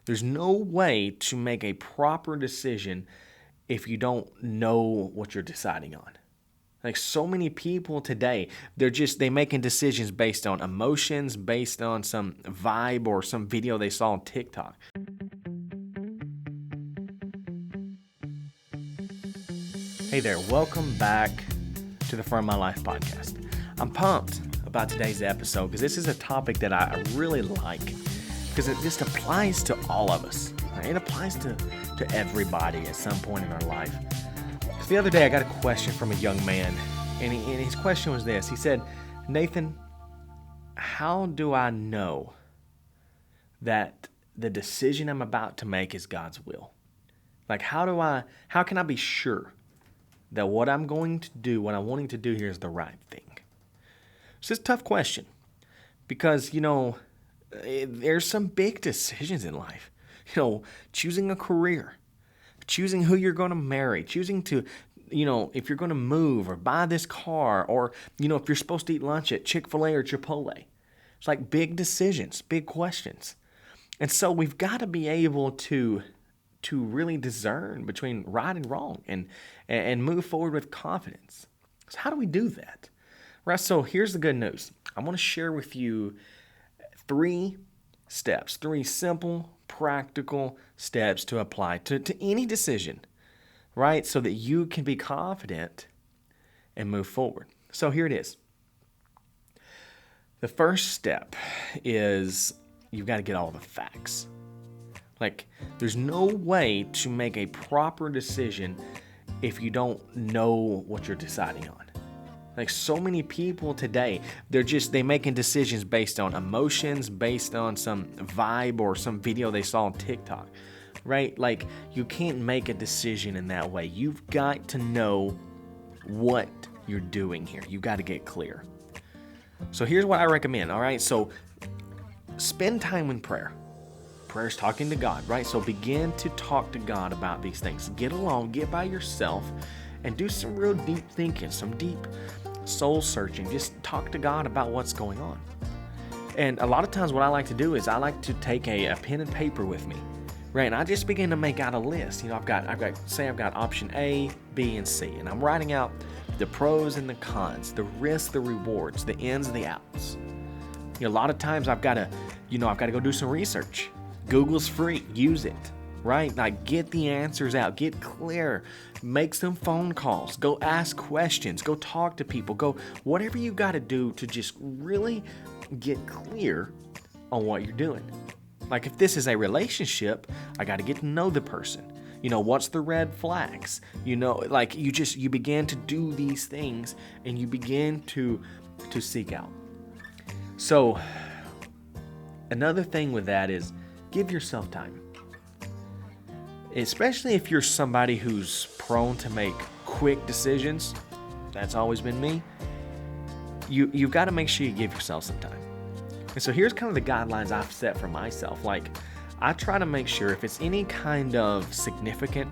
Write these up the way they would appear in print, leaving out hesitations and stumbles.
There's no way to make a proper decision if you don't know what you're deciding on. Like so many people today, they making decisions based on emotions, based on some vibe or some video they saw on TikTok. Hey there, welcome back to the Firm My Life podcast. I'm pumped about today's episode because this is a topic that I really like because it just applies to all of us. Right? It applies to everybody at some point in our life. The other day I got a question from a young man, and his question was this. He said, Nathan, how do I know that the decision I'm about to make is God's will? Like how can I be sure that what I'm going to do, what I'm wanting to do here is the right thing? It's just a tough question because, there's some big decisions in life. Choosing a career, choosing who you're going to marry, choosing to, if you're going to move or buy this car or, if you're supposed to eat lunch at Chick-fil-A or Chipotle. It's like big decisions, big questions. And so we've got to be able to really discern between right and wrong and move forward with confidence. So how do we do that? Right, so here's the good news. I'm going to share with you three simple, practical steps to apply to any decision, right? So that you can be confident and move forward. So here it is. The first step is you've got to get all the facts. Like, there's no way to make a proper decision if you don't know what you're deciding on. Like so many people today, they making decisions based on emotions, based on some vibe or some video they saw on TikTok, right? Like you can't make a decision in that way. You've got to know what you're doing here. You've got to get clear. So here's what I recommend, all right? So spend time in prayer. Prayer is talking to God, right? So begin to talk to God about these things. Get alone, get by yourself, and do some real deep thinking, some deep soul searching. Just talk to God about what's going on. And a lot of times what I like to do is I like to take a pen and paper with me, right? And I just begin to make out a list. I've got option A, B, and C, and I'm writing out the pros and the cons, the risks, the rewards, the ins and the outs. A lot of times I've got to go do some research. Google's free. Use it, right? Like get the answers out. Get clear. Make some phone calls. Go ask questions. Go talk to people. Go whatever you got to do to just really get clear on what you're doing. Like if this is a relationship, I got to get to know the person. What's the red flags? You begin to do these things and you begin to seek out. So another thing with that is give yourself time. Especially if you're somebody who's prone to make quick decisions. That's always been me. You've got to make sure you give yourself some time. And so here's kind of the guidelines I've set for myself. Like I try to make sure if it's any kind of significant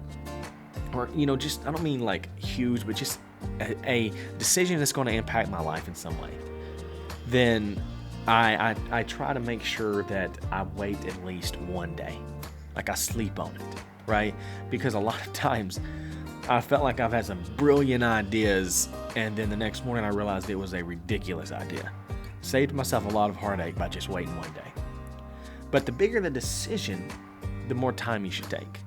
or, I don't mean like huge, but just a decision that's going to impact my life in some way, then I try to make sure that I wait at least one day. Like I sleep on it, right? Because a lot of times I felt like I've had some brilliant ideas and then the next morning I realized it was a ridiculous idea. Saved myself a lot of heartache by just waiting one day. But the bigger the decision, the more time you should take.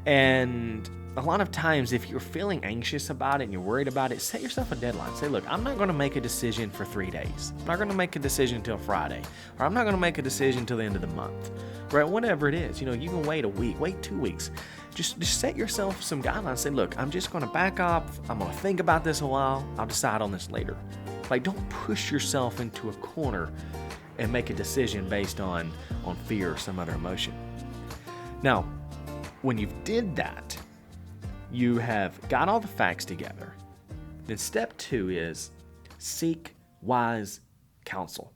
And a lot of times if you're feeling anxious about it and you're worried about it, set yourself a deadline. Say, look, I'm not going to make a decision for 3 days. I'm not going to make a decision until Friday. Or I'm not going to make a decision until the end of the month. Right? Whatever it is. You can wait a week, wait 2 weeks. Just set yourself some guidelines. Say, look, I'm just going to back off. I'm going to think about this a while. I'll decide on this later. Like, don't push yourself into a corner and make a decision based on fear or some other emotion. Now, when you've did that, you have got all the facts together. Then step 2 is seek wise counsel.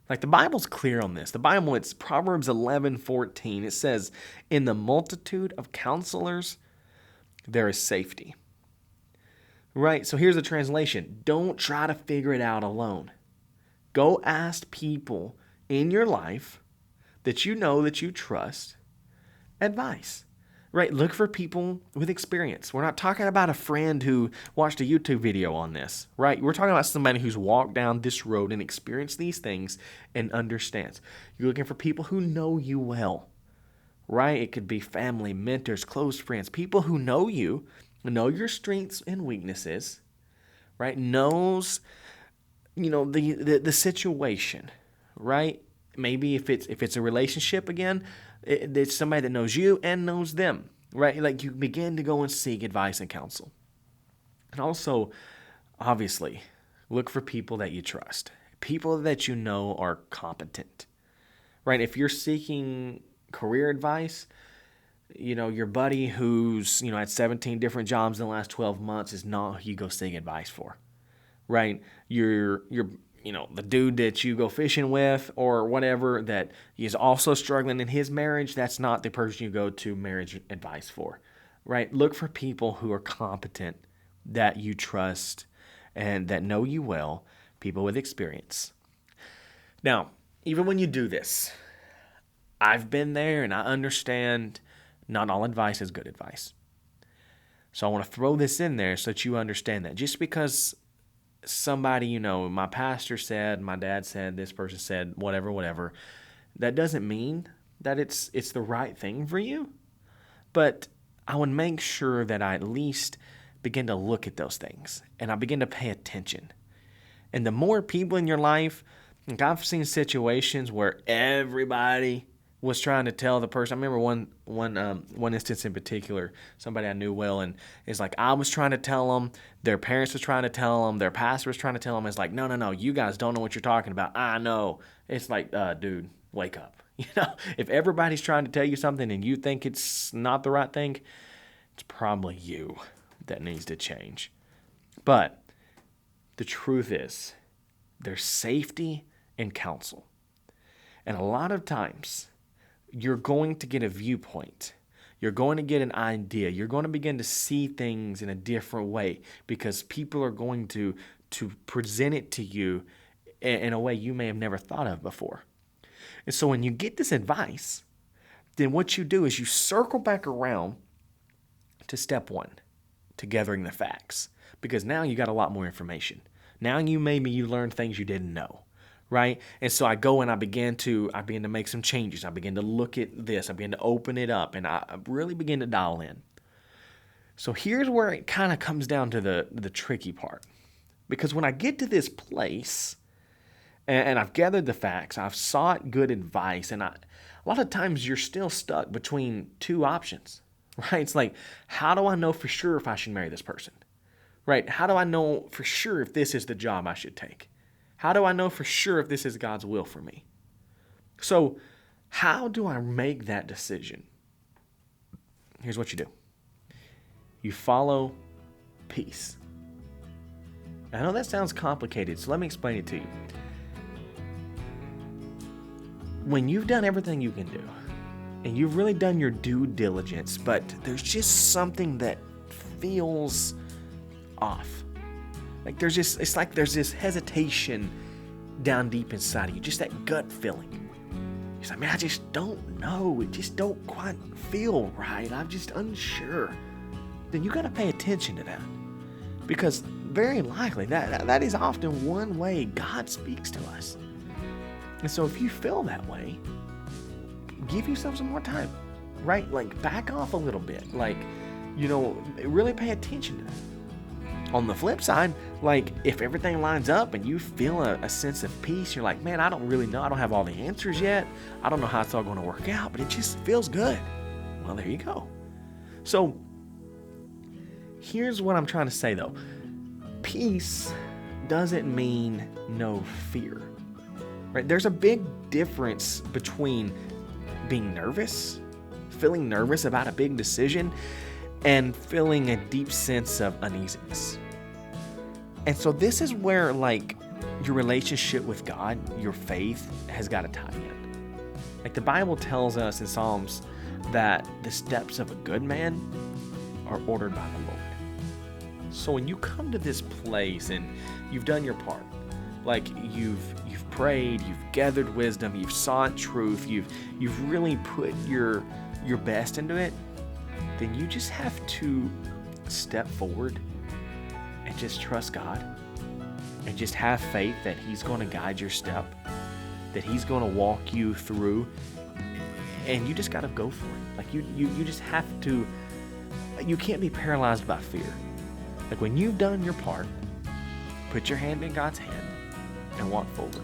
Like the Bible's clear on this. The Bible, it's Proverbs 11:14. It says, in the multitude of counselors, there is safety. Right? So here's the translation. Don't try to figure it out alone. Go ask people in your life that you trust advice. Right? Look for people with experience. We're not talking about a friend who watched a YouTube video on this, right? We're talking about somebody who's walked down this road and experienced these things and understands. You're looking for people who know you well, right? It could be family, mentors, close friends, people who know you, know your strengths and weaknesses, right? Knows, the situation, right? Maybe if it's a relationship again, it's somebody that knows you and knows them, right? Like you begin to go and seek advice and counsel. And also, obviously, look for people that you trust, people that you know are competent, right? If you're seeking career advice, your buddy who's, had 17 different jobs in the last 12 months is not who you go seek advice for, right? You're the dude that you go fishing with or whatever that is also struggling in his marriage, that's not the person you go to marriage advice for, right? Look for people who are competent, that you trust, and that know you well, people with experience. Now, even when you do this, I've been there and I understand not all advice is good advice. So I want to throw this in there so that you understand that. Just because somebody, my pastor said, my dad said, this person said, whatever, that doesn't mean that it's the right thing for you. But I would make sure that I at least begin to look at those things and I begin to pay attention. And the more people in your life, like I've seen situations where everybody was trying to tell the person. I remember one instance in particular, somebody I knew well, and it's like I was trying to tell them, their parents was trying to tell them, their pastor was trying to tell them. It's like, no, you guys don't know what you're talking about. I know. It's like, dude, wake up. If everybody's trying to tell you something and you think it's not the right thing, it's probably you that needs to change. But the truth is, there's safety in counsel. And a lot of times, you're going to get a viewpoint. You're going to get an idea. You're going to begin to see things in a different way because people are going to present it to you in a way you may have never thought of before. And so when you get this advice, then what you do is you circle back around to step one, to gathering the facts, because now you got a lot more information. Now you learned things you didn't know. Right? And so I go and I begin to make some changes. I begin to look at this. I begin to open it up and I really begin to dial in. So here's where it kind of comes down to the tricky part. Because when I get to this place and I've gathered the facts, I've sought good advice, and a lot of times you're still stuck between two options, right? It's like, how do I know for sure if I should marry this person? Right? How do I know for sure if this is the job I should take? How do I know for sure if this is God's will for me? So how do I make that decision? Here's what you do. You follow peace. I know that sounds complicated, so let me explain it to you. When you've done everything you can do, and you've really done your due diligence, but there's just something that feels off. Like there's this hesitation down deep inside of you, just that gut feeling. You're like, man, I just don't know. It just don't quite feel right. I'm just unsure. Then you got to pay attention to that, because very likely that is often one way God speaks to us. And so if you feel that way, give yourself some more time, right? Like back off a little bit, like, really pay attention to that. On the flip side, like if everything lines up and you feel a sense of peace, you're like, man, I don't really know. I don't have all the answers yet. I don't know how it's all going to work out, but it just feels good. Well, there you go. So here's what I'm trying to say though. Peace doesn't mean no fear, right? There's a big difference between being nervous, feeling nervous about a big decision, and feeling a deep sense of uneasiness. And so this is where like your relationship with God, your faith has got to tie in. Like the Bible tells us in Psalms that the steps of a good man are ordered by the Lord. So when you come to this place and you've done your part, like you've prayed, you've gathered wisdom, you've sought truth, you've really put your best into it, then you just have to step forward and just trust God and just have faith that He's going to guide your step, that He's going to walk you through, and you just got to go for it. Like you just have to, you can't be paralyzed by fear. Like when you've done your part, put your hand in God's hand and walk forward.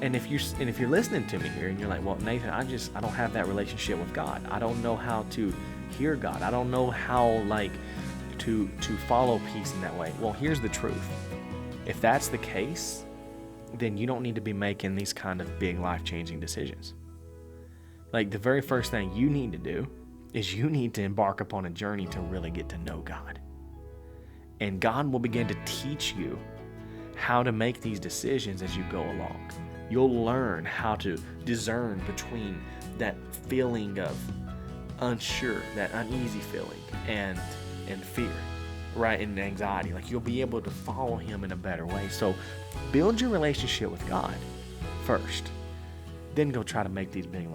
And if you're listening to me here and you're like, well, Nathan, I don't have that relationship with God. I don't know how to hear God. I don't know how to follow peace in that way. Well, here's the truth. If that's the case, then you don't need to be making these kind of big life-changing decisions. Like the very first thing you need to do is you need to embark upon a journey to really get to know God. And God will begin to teach you how to make these decisions as you go along. You'll learn how to discern between that feeling of unsure, that uneasy feeling, and fear, right? And anxiety. Like you'll be able to follow Him in a better way. So build your relationship with God first. Then go try to make these big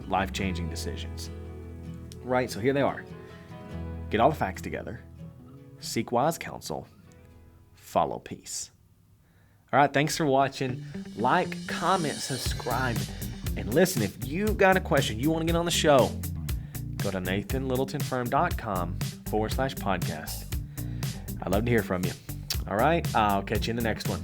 life-changing decisions. Right? So here they are. Get all the facts together. Seek wise counsel. Follow peace. All right, thanks for watching. Like, comment, subscribe, and listen, if you've got a question you want to get on the show, go to nathanlittletonfirm.com/podcast. I'd love to hear from you. All right, I'll catch you in the next one.